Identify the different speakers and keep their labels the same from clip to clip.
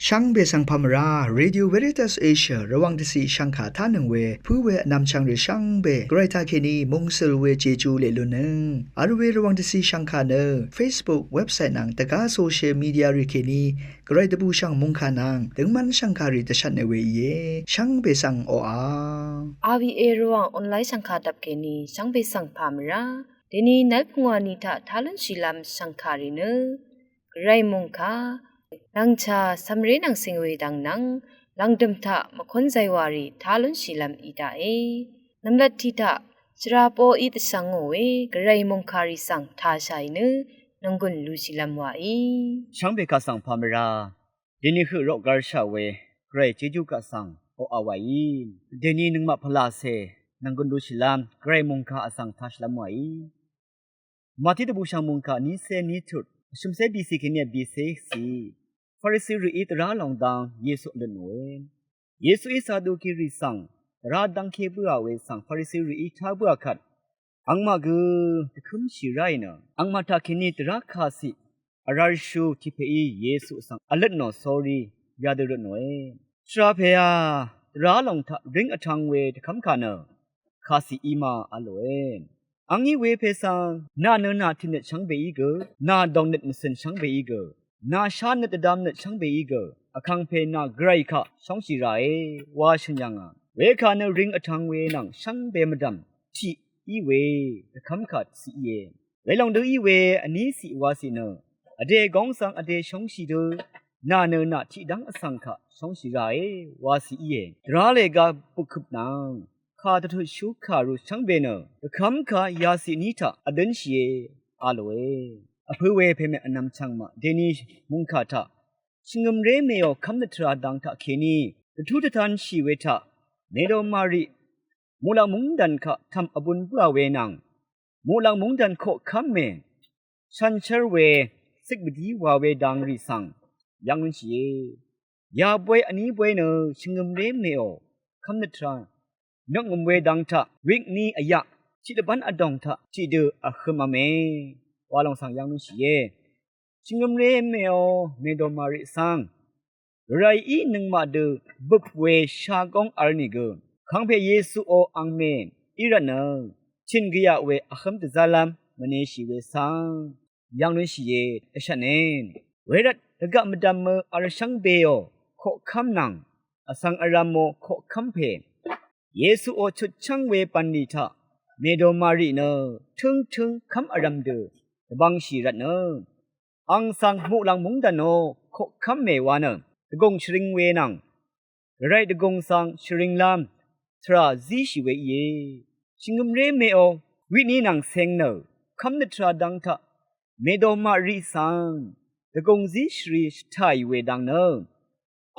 Speaker 1: ช่างเบสังพามราเรดิโอเวริตัสเอเชียระวังที่สีช่างขาท่าหนึ่งเวผู้เวนำช่างหรือช่างเบไกรทาเคนีมงเซลเวเจจูเลลุนึงอาร์เวระวังที่สีช่างขาเนอ Facebook เว็บไซต์นังตะกาโซเชียลมีเดียริเคนีไกรตบูช่างมงขานังถึงมันช่างขาริตชันในเวเยช่างเบสังโออา
Speaker 2: วีเอระวังออนไลน์ช่างขาดับเคนีช่างเบสังพามราเดนีนักงวานิทะทาลันชิลามช่างขาริเนไรมงคานังชาสำเร็จนังสิงเวดังนังลังดมทะมคนใจวารีทาลุนชิลามอีดาเอนำลัดทิทะจราโปอีตสังโวกไรมงคาริสังทาชัยเนนงกุนลูชิลามวา
Speaker 3: ช่างเบกาสังพามราเดนี่คือโรกาชาเวไกรเจจูกาสังโออาวายเดนี่นึงมาพลาเซนังกุนลูชิลามไกรมงคาอสังทาชลามวายมาที่ตบูช่างมงคานี้เซนี้ทุดชุมเซบีซีกินเนียบีเซซีฟาริสีรีอิตราลองดังเยซูเดนเวเยซูอิสาดูกิริสังราดังเคบัวเวสังฟาริสีรีอิทาบัวขัดอังมากูตะคุมชิไรนะอังมาตาคินิตราคาสิอาราชูทิเพอีเยซูสังอเลนโนสอรียาเดรนเวชราเพยาราลองทะริงอทังเวตะคำคานะคาสิอีมาอโลเอนอังยี่เวเพสังนาเนนาทินเนช่างเบอีเกนาดองเนตมสินช่างเบอีเกนาชาเนตดามเนช่างเบอีเกอคังเพนาไกรคะช่องสิไรวาชัญญังเวคาเนริงอทังเวนังช่างเบมดัมที่อีเวตะคำขัดสิเยเวลองดูอีเวอันนี้สิวาสิเนอเดกองสังอเดช่องสิเดนาเนนาที่ดังอสังคะช่องสิไรวาสิเยราเลกาปุกขบนางข้าตะทุชูขารุช่างเบเนคำขายาสินิทะอดันชีอาโลเออเพื่อเวเพเมอนำช่างมาเดนิมุงคาทะชิงมเรเมโอคำนัทราดังทะเคนีตะทุตะทันชีเวทะเนโดมาริมูลมุงดันคะทำอบุญบัวเวนังมูลมุงดันโคคำเมชันเชรเวสิกบดีวาเวดังริสังยังนุนชียาบวยอันนี้บวยเนชิงมเรเมโอคำนัทรานกงมเวดังทะวิกนี้อายะชิดบันอดองทะชิดอะขมาเมวาลองสังยังนุชีเยชิงมเรเมโอเมโดมาริสังไรอีนึงมาเดบุบเวชากองอาร์นิเกขังเพเยซูโออังเมอิระเนชินกิยาเวอะขมตะซาลัมมเนชีเวสังยังนุชีเยตะชะเนเวรัตตะกะมดัมเมอาร์ชังเบโอโคคัมนังอสังอารามโมโคคัมเพเยซูโอชุดช่างเวปันนิทะเมโดมารีเนทึงคำอารัมเดบังชีรัตเนอังสังมุลังมุงดันโนโคคำเมวานตะกงชริงเวนังไรตะกงสังชริงลามทราซีชิเวเยชิงมเรเมโอวินีนังเซงเนคำนตราดังทะเมโดมารีสังตะกงซีชรีสไทเวดังเน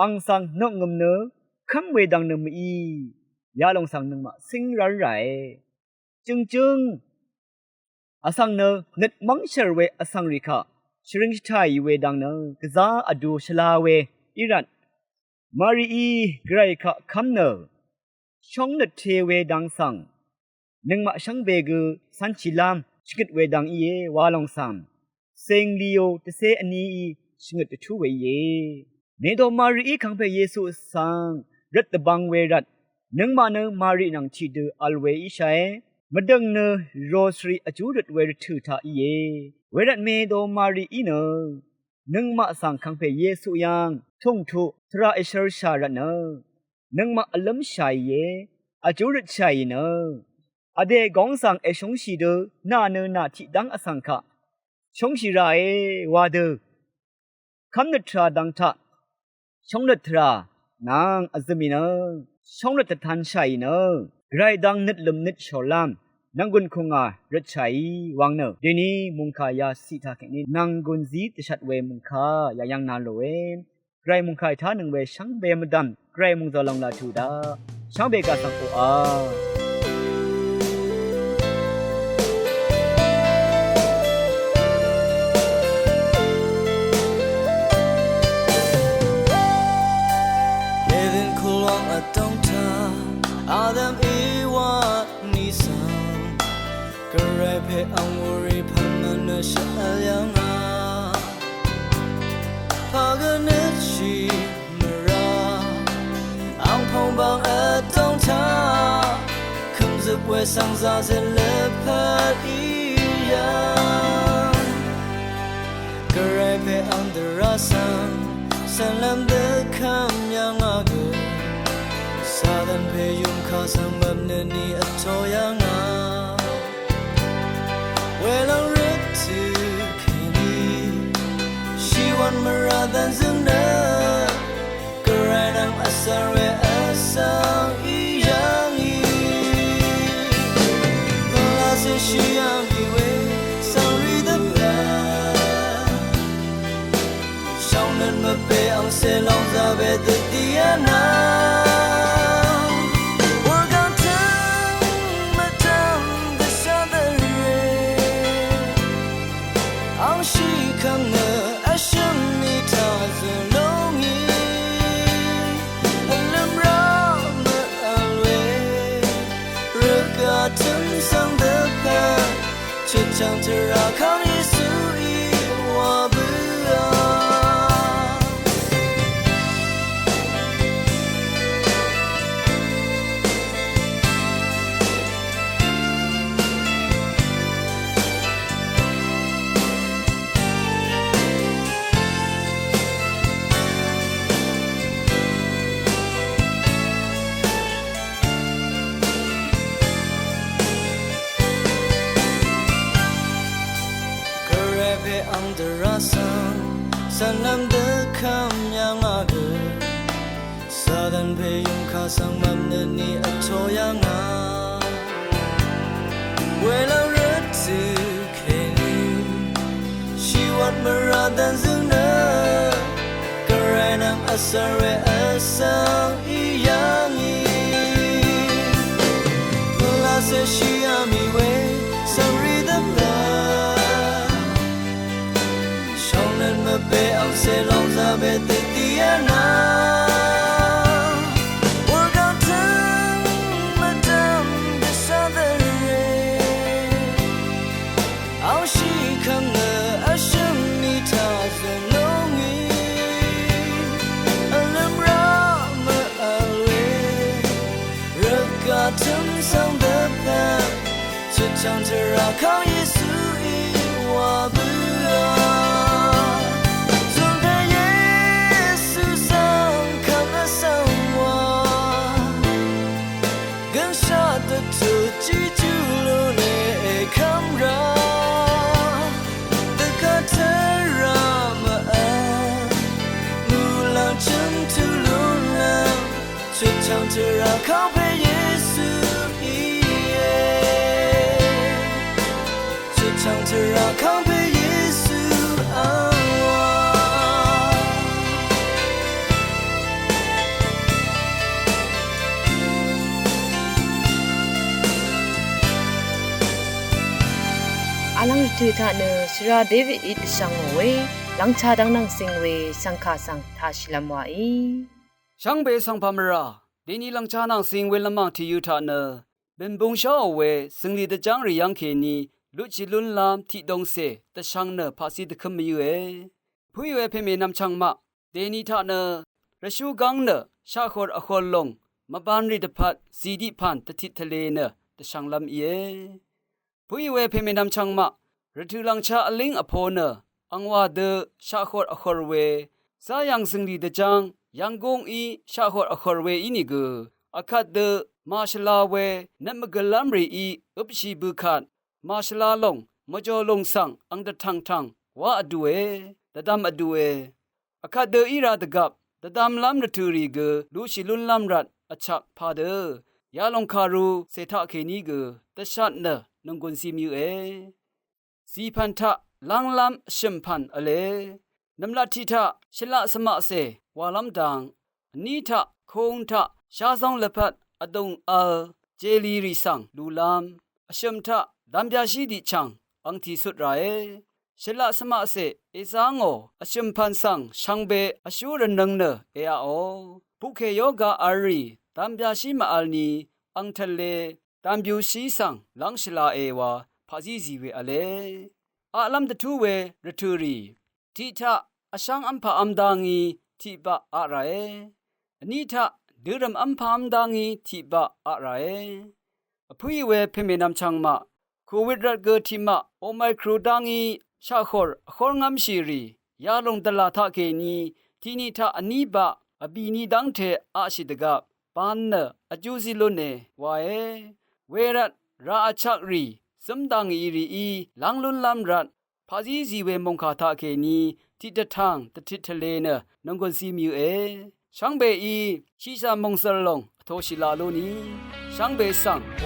Speaker 3: อังสังนกงมเนคำเวดังเนมียาลงสังนึงมาสิงรันไรจึงอสังเนเน็ตมังเชรเวอสังริคะชริงชายเวดังเนกะซาอดูชลาเวอิรัตมารีไกรคะคัมเนช่องเนเทเวดังสังนึงมาช่างเบกสันชิลามชกดเวดังเยวาลงสังเซงลีโอตเซอันนี้ชงดทูเวเยเนโดมารีคังเพเยซูสังรัตบังเวรัตนึงมาเนมารีนังชีดอัลเวอิชัยมาดังเนโรสรีอจูรดเวรถือทาอีเยเวรัตเมโดมารีอีเนนึงมาสังคังเพเยซูยังทุ่งทุทราเอชรชาระเนนึงมาอลัมชัยเยอจูรดชัยเนอเดกองสังเอชงชีดนาเนนาทิดังอสังคะชงชีไรวาเดคันนทราดังทะชงนทรานางอัซมิเนช่องรัตทันชัยเนไรดังนิดลมนิดชอลามนังกุนคงรัชชัยวังเนเดนี้มุงคายาสิทาเกนี้นังกุนซีตชัดเวมุงคายายังนาโลเวนไกรมุงคายท่าหนึ่งเวช่างเบมดัมไกรมุงจอลองลาทูดาช่างเบกาสังโออา
Speaker 4: Adam Ewa Nisan Karepe Amuri Pamana Shalyanga Paganichi 子会上啥子了怕一样，个人陪昂的拉上，善良的看样啊个，撒旦陪用卡上把那你啊托样啊，为了日子给你，希望没让单身的，个人让阿萨瑞阿桑一样一，那些需要以为sorry的吧，少年们被昂塞浪在别的地安娜。将这让抗议苏伊我不善良的看样啊个，撒旦陪用卡上满的你啊托样啊，为了日子给你，希望没让单身的，个人让阿萨瑞阿桑一样一，那些需要米为 sorry 的吧。被昂塞浪在别的地安娜，我刚疼了当的傻的人，昂西看了阿生米他在浓郁，阿冷让么阿累，热嘎疼上的伴，只唱着让抗耶稣伊我不啊。唱着让靠陪耶稣一夜，只唱着让靠陪耶稣啊。
Speaker 2: 阿朗日推他呢，是让 David 一上位，朗查当当行为上卡上他西拉摩伊。
Speaker 5: 上北上帕梅拉。第二浪查能行为了嘛？体育他呢？本bon小为胜利的奖日样给你，路起轮浪体动些，的上呢怕是的可没有诶。不以为偏偏南昌嘛？第二他呢？热修港呢？下河阿河龙，马班里的帕西地pan的体特雷呢？的上浪耶。不以为偏偏南昌嘛？热土浪查阿灵阿婆呢？昂瓦的下河阿河为，啥样胜利的奖？yang gong i shahor akhorwe ini ge akat de mashala we namgalamri i upshi bukat mashala long majo long sang ang da thang thang wa aduwe dadam aduwe akat de ira de gap dadam lam naturi ge lu shi lun lam rat achak pha de ya long kharu setha kheni ge tashat na nonggon simyu e si phan tha lang lam shimpan ale namla thitha shila sama seวาลัมดังนีทะคงทะชาซองเลพัดอดงอัลเจลีริสังลูลามอชมทะดัมยาชีดิชังอังทีสุดไรเชละสมาเสเอซางออชมพันสังชังเบอชูรนังเนเออาโอปุเคโยกาอารีดัมยาชีมาอัลนีอังทะเลดัมบิวชีสังลังชลาเอวาพาซีซีเวอเลอาลัมตะทูเวรทูรีทิทะอชังอัมพาอัมดางีทิบะอะไรอันนี้ถ้าเดิมอัมพามดังีทิบะอะไร อพุยเวเพเมนำชังมาโควิดรัดเกิดที่มาโอไมครดังอีชาขอร์งำชีรียาลงตลาดทาเกนีที่นี่ทาอันนี้บะอบีนีดังเทอาชิดกับปานเนอจูซิโลเนวาเอเวรัดราชักรีสมดังอีรีอีลังลุนลำรัดพาซีซีเวมงคาทาเกนีที่ตะทางตะทิทะเลเนนงกอนซีมิวเอช่างเบอีชีซามงสลงโทชิลาโลนีช่างเบสังโอ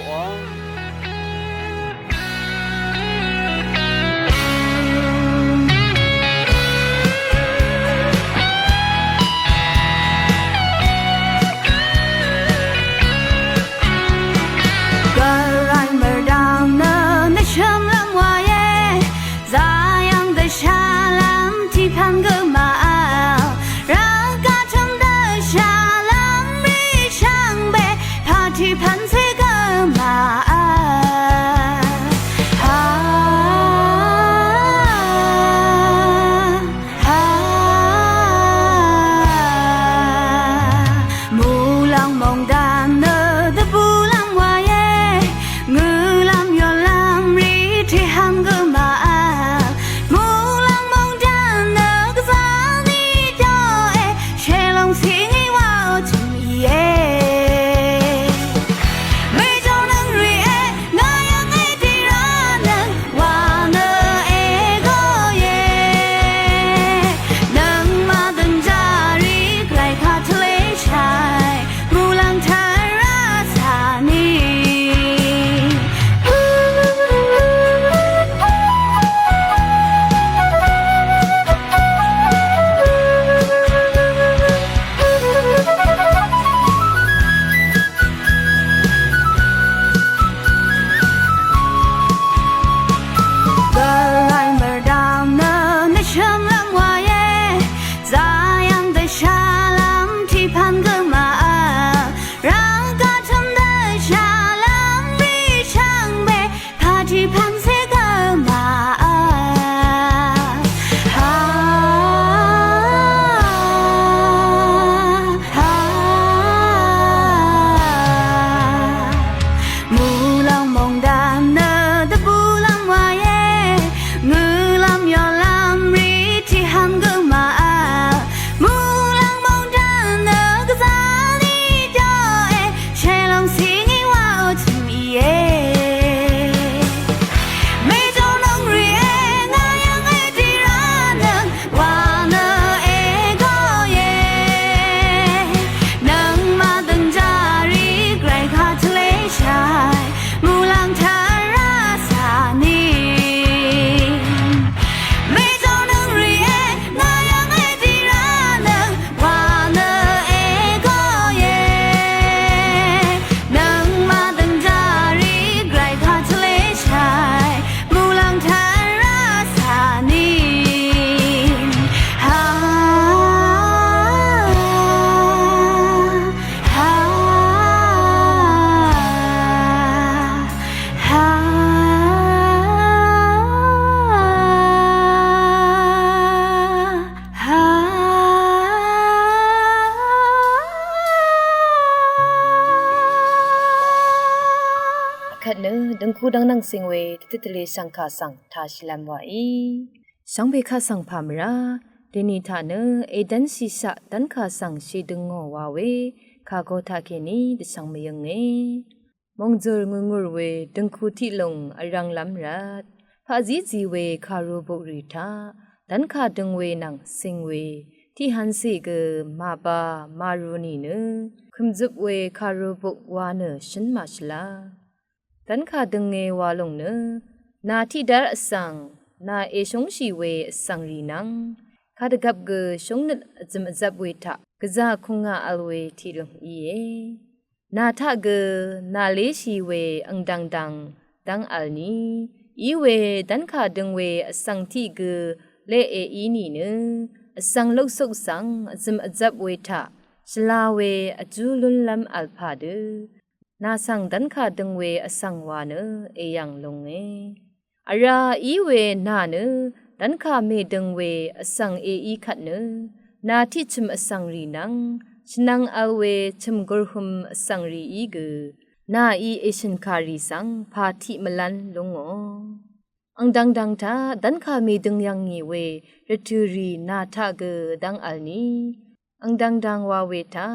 Speaker 2: ขัดเนดังคูดังนังสิงเวติตเลสังคาสังทาชิลัมวาอีสังเบคาสังพามราเดนิทาเนเอดันซิสะดันคาสังชีดึงงอวาเวคาโกทาเคนีดสังเมยงเงมงจร์งงรเวดังคูที่ลงอรังลัมรัดพาจีจีเวคารูบุริทาดันคาดึงเวนังสิงเวที่ฮันซีเกมาบามารูนีเนคุมจุบเวคารูบุวาเนชินมาชลาดันคาดึงเงวาลงเนนาที่ดาร์สังนาเอชงชีเวสังรีนังคาดกับเกชงนึจมจับเวทะกะจาคงาอัลเวที่ลงอีเอนาทะเกนาเลชีเวอังดังดังดังอัลนีอีเวดันคาดึงเวสังที่เกเลเออีนีเนสังลกสุกสังจมจับเวทะชลาเวอจูลุนลัมอัลพาเดนาสังดันคาดึงเวอสังวาเนเอยังลงเออาราอีเวนาเนดันคาเมดึงเวอสังเออีขัดเนนาที่ชิมอสังรีนังชนังอัลเวชิมกรหุมอสังรีอีเก นาอีเอชินคารีสังพาธิมลันลงออังดังทาดันคามีดึงยังงีเวรทูรีนาทะเกดังอัลนีอังดังวาเวทา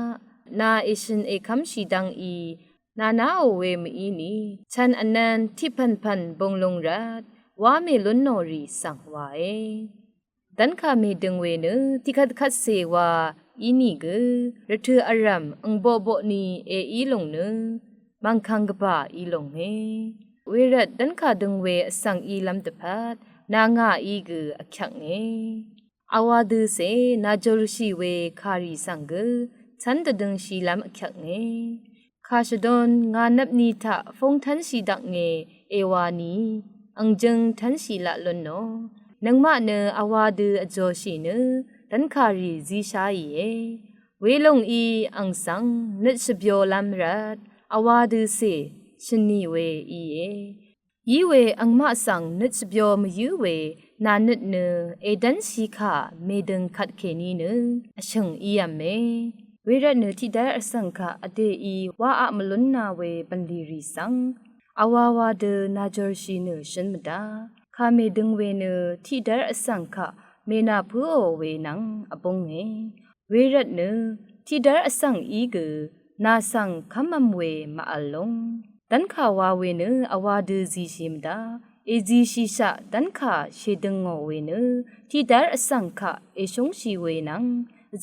Speaker 2: นาเอชินเอคัมชีดังอีนานาโอเวมอีนีฉันอันนันที่พันบงลงรัดว่าเมลุนโนรีสังวาเอดันคามีดึงเวเนที่คัดเสวาอีนี่เกรทูอารัมอังโบนีเออีลงเนมังคังกบะอีลงเฮเวรัดดันคาดึงเวสังอีลำตะพัดนางาอีเกอคักเงอาวาดูเซนาจอลชีเวคารีสังเกฉันตะดึงชีลำอคักเงคาชดอนงานับนีทะฟงทันชีดักเงเอวานีอังจึงทันชีละลนโนนังมะเนอาวาดูอจอชีเนดันคารีซีชาอีเอเวลงอีอังสังนึชเบียวลำรัดอาวาดูเซชนีเวอีเอยีเวอังมาสังนึชเบียวมยูเวนานึดเนเอดันสีขาเมดึงคัดเคนีเนอชงอียมเมเวรเนที่ได้อสังคาอเดอีว่าอะมลุนนาเวบันลีรีสังอาวาวาเดนาจอร์ชีเนชันมดาคาเมดึงเวเนที่ได้อสังคาเมนาพูโอเวนังอปงเงเวรเนที่ได้อสังอีเกนาสังคำมเวมาอลงดันขาวาเวเนอาวาเดซีชิมดาเอจีชิชะดันขาเชดึงโงเวเนที่ได้อสังคาเอชงชีเวนัง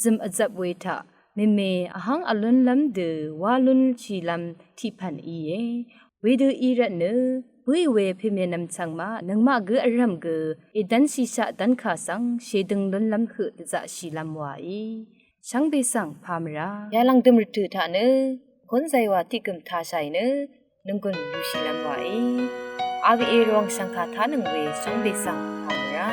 Speaker 2: จิมอจับเวทะเมอหังอลุนลำเดวาลุนชีลำที่พันอีเยเวเดอีระเนเวพิเมนำชังมานังมาเกอรัมเกเอดันชิชะดันขาสังเชดึงลุนลำคือจะชีลำวาอีช่างเบสังพามรายาลังดมรถือทาเนคนใจว่าที่กึมทาชัยเนนึงกุนยูชีลำวาอีอาเวเอรวงสังคาทานึงเวช่างเบสังพามรา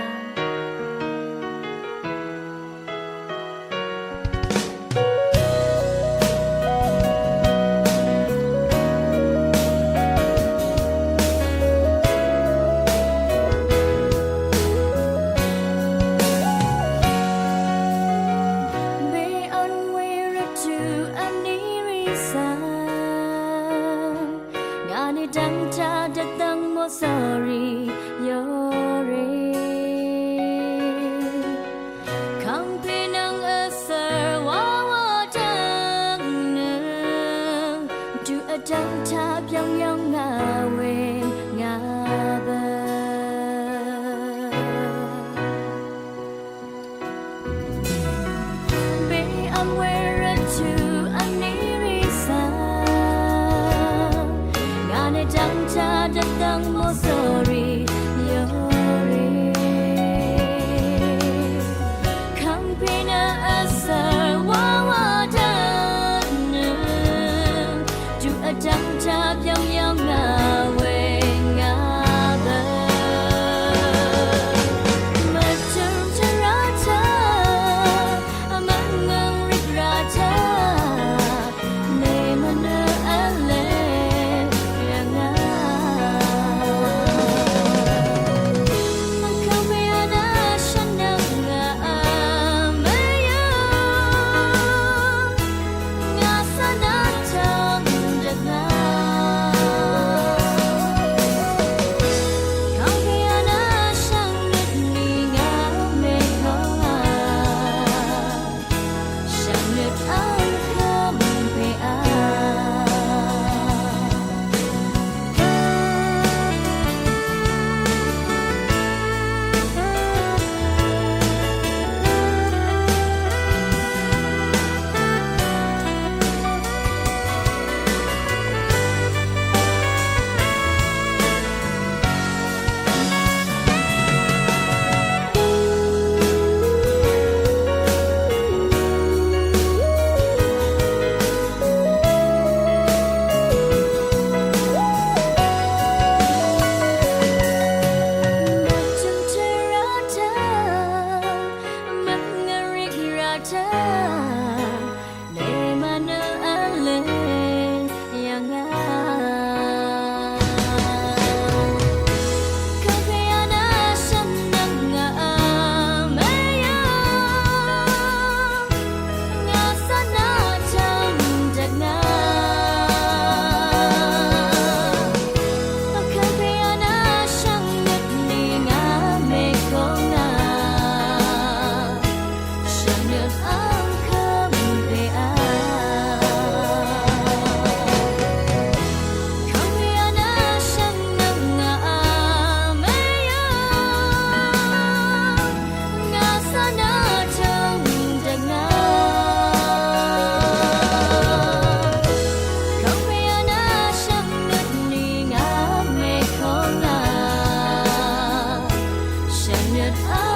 Speaker 6: 像人儿